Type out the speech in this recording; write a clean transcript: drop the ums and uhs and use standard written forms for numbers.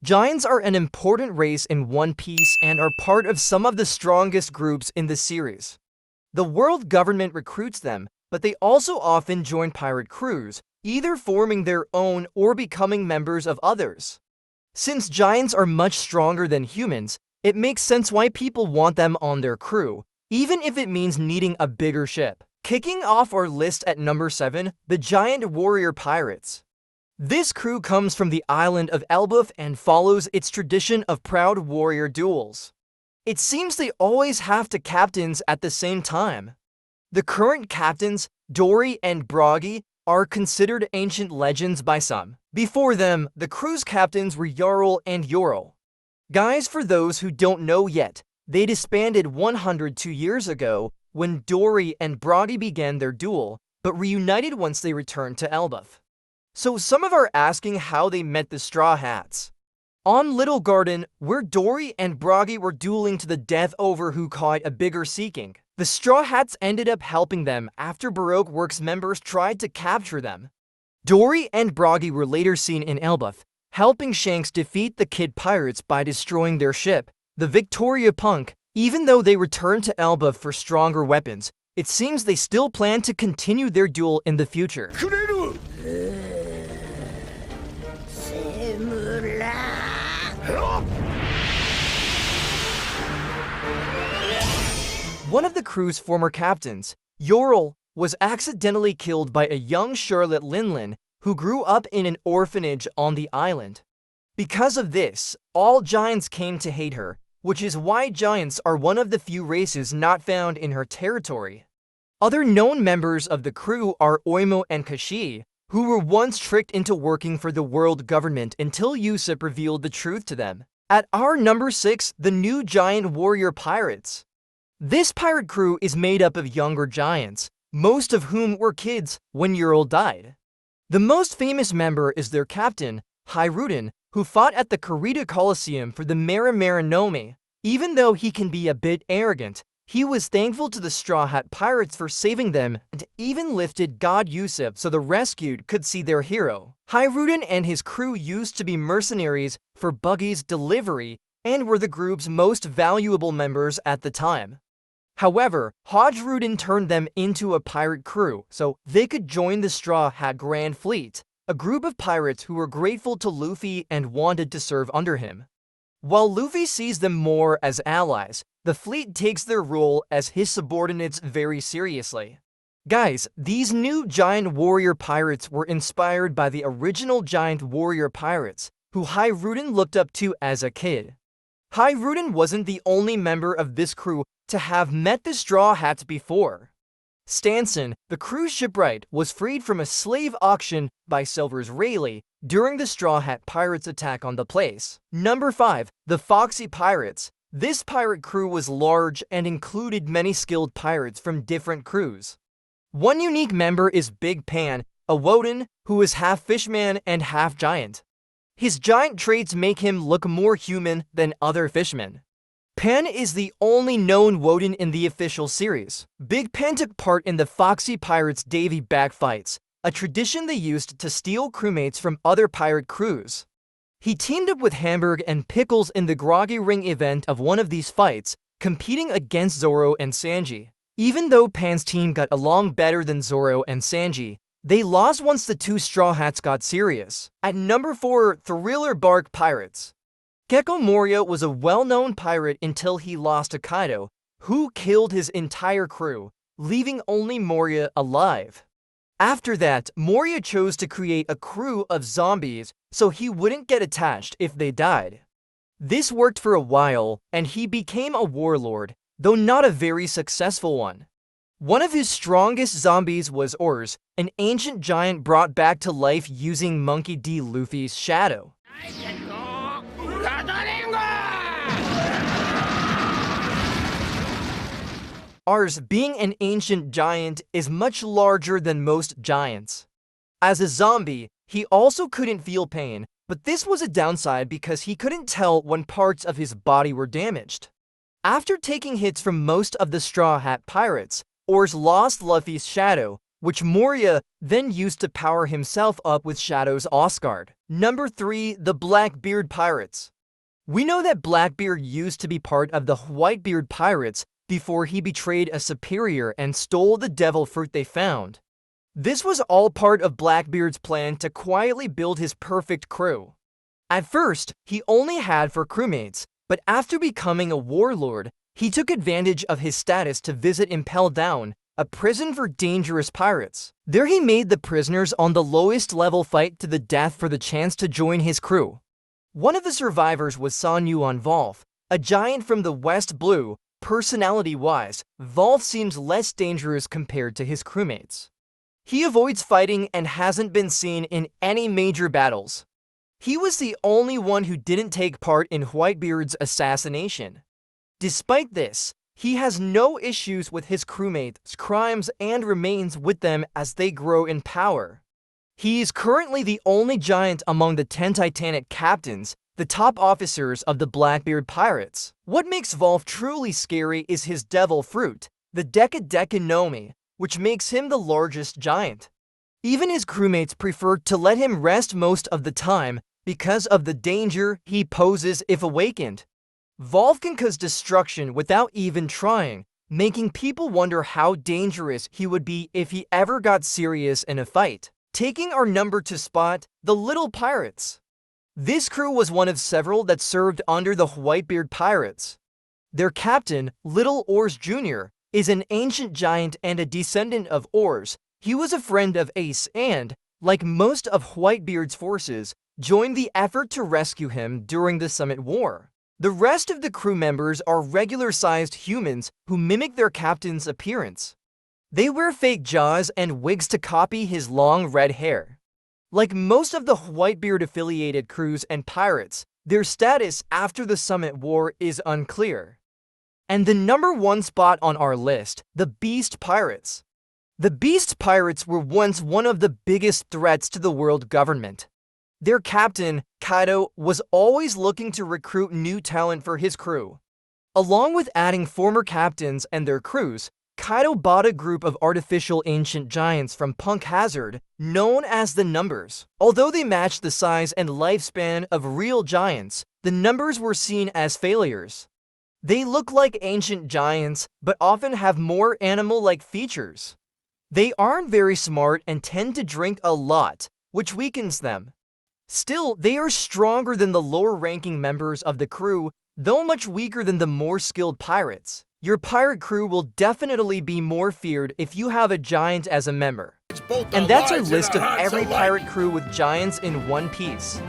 Giants are an important race in One Piece and are part of some of the strongest groups in the series. The world government recruits them, but they also often join pirate crews, either forming their own or becoming members of others. Since giants are much stronger than humans, it makes sense why people want them on their crew, even if it means needing a bigger ship. Kicking off our list at number 7, the Giant Warrior Pirates. This crew comes from the island of Elbaf and follows its tradition of proud warrior duels. It seems they always have to captains at the same time. The current captains, Dory and Broggy, are considered ancient legends by some. Before them, the crew's captains were Jarl and Yorl. Guys, for those who don't know yet, they disbanded 102 years ago when Dory and Broggy began their duel, but reunited once they returned to Elbaf. So some of are asking how they met the Straw Hats. On Little Garden, where Dory and Broggy were dueling to the death over who caught a bigger sea king, the Straw Hats ended up helping them after Baroque Works members tried to capture them. Dory and Broggy were later seen in Elbaf, helping Shanks defeat the Kid Pirates by destroying their ship, the Victoria Punk. Even though they returned to Elbaf for stronger weapons, it seems they still plan to continue their duel in the future. One of the crew's former captains, Yorl, was accidentally killed by a young Charlotte Linlin who grew up in an orphanage on the island. Because of this, all giants came to hate her, which is why giants are one of the few races not found in her territory. Other known members of the crew are Oimo and Kashi, who were once tricked into working for the world government until Usopp revealed the truth to them. At our number 6, the new Giant Warrior Pirates. This pirate crew is made up of younger giants, most of whom were kids when Ural died. The most famous member is their captain, Hiruden, who fought at the Kurita Coliseum for the Mera Marinome. Even though he can be a bit arrogant, he was thankful to the Straw Hat Pirates for saving them and even lifted God Usopp so the rescued could see their hero. Hiruden and his crew used to be mercenaries for Buggy's delivery and were the group's most valuable members at the time. However, Hodgeruden turned them into a pirate crew so they could join the Straw Hat Grand Fleet, a group of pirates who were grateful to Luffy and wanted to serve under him. While Luffy sees them more as allies, the fleet takes their role as his subordinates very seriously. Guys, these new Giant Warrior Pirates were inspired by the original Giant Warrior Pirates, who Hiruden looked up to as a kid. Hiruden wasn't the only member of this crew to have met the Straw Hats before. Stanson, the crew's shipwright, was freed from a slave auction by Silver's Rayleigh during the Straw Hat Pirates' attack on the place. Number 5, the Foxy Pirates. This pirate crew was large and included many skilled pirates from different crews. One unique member is Big Pan, a Woden who is half fishman and half giant. His giant traits make him look more human than other fishmen. Pan is the only known Woden in the official series. Big Pan took part in the Foxy Pirates' Davy Back fights, a tradition they used to steal crewmates from other pirate crews. He teamed up with Hamburg and Pickles in the Groggy Ring event of one of these fights, competing against Zoro and Sanji. Even though Pan's team got along better than Zoro and Sanji, they lost once the two Straw Hats got serious. At number 4, Thriller Bark Pirates. Gecko Moria was a well-known pirate until he lost to Kaido, who killed his entire crew, leaving only Moria alive. After that, Moria chose to create a crew of zombies so he wouldn't get attached if they died. This worked for a while, and he became a warlord, though not a very successful one. One of his strongest zombies was Ors, an ancient giant brought back to life using Monkey D. Luffy's shadow. Ars, being an ancient giant, is much larger than most giants. As a zombie, he also couldn't feel pain, but this was a downside because he couldn't tell when parts of his body were damaged. After taking hits from most of the Straw Hat Pirates, Ors lost Luffy's shadow, which Moria then used to power himself up with Shadow's Osgard. Number 3. The Blackbeard Pirates. We know that Blackbeard used to be part of the Whitebeard Pirates before he betrayed a superior and stole the devil fruit they found. This was all part of Blackbeard's plan to quietly build his perfect crew. At first, he only had 4 crewmates, but after becoming a warlord, he took advantage of his status to visit Impel Down, a prison for dangerous pirates. There he made the prisoners on the lowest level fight to the death for the chance to join his crew. One of the survivors was San Yuan Volf, a giant from the West Blue. Personality-wise, Volf seems less dangerous compared to his crewmates. He avoids fighting and hasn't been seen in any major battles. He was the only one who didn't take part in Whitebeard's assassination. Despite this, he has no issues with his crewmates' crimes and remains with them as they grow in power. He is currently the only giant among the 10 Titanic captains, the top officers of the Blackbeard Pirates. What makes Volf truly scary is his devil fruit, the Nomi, which makes him the largest giant. Even his crewmates prefer to let him rest most of the time because of the danger he poses if awakened. Volf can cause destruction without even trying, making people wonder how dangerous he would be if he ever got serious in a fight. Taking our number 2 spot, the Little Pirates. This crew was one of several that served under the Whitebeard Pirates. Their captain, Little Oars Jr., is an ancient giant and a descendant of Oars. He was a friend of Ace and, like most of Whitebeard's forces, joined the effort to rescue him during the Summit War. The rest of the crew members are regular-sized humans who mimic their captain's appearance. They wear fake jaws and wigs to copy his long red hair. Like most of the Whitebeard-affiliated crews and pirates, their status after the Summit War is unclear. And the number 1 spot on our list, the Beast Pirates. The Beast Pirates were once one of the biggest threats to the world government. Their captain, Kaido, was always looking to recruit new talent for his crew. Along with adding former captains and their crews, Kaido bought a group of artificial ancient giants from Punk Hazard, known as the Numbers. Although they matched the size and lifespan of real giants, the Numbers were seen as failures. They look like ancient giants, but often have more animal-like features. They aren't very smart and tend to drink a lot, which weakens them. Still, they are stronger than the lower-ranking members of the crew, though much weaker than the more skilled pirates. Your pirate crew will definitely be more feared if you have a giant as a member. And that's our list of every pirate crew with giants in One Piece.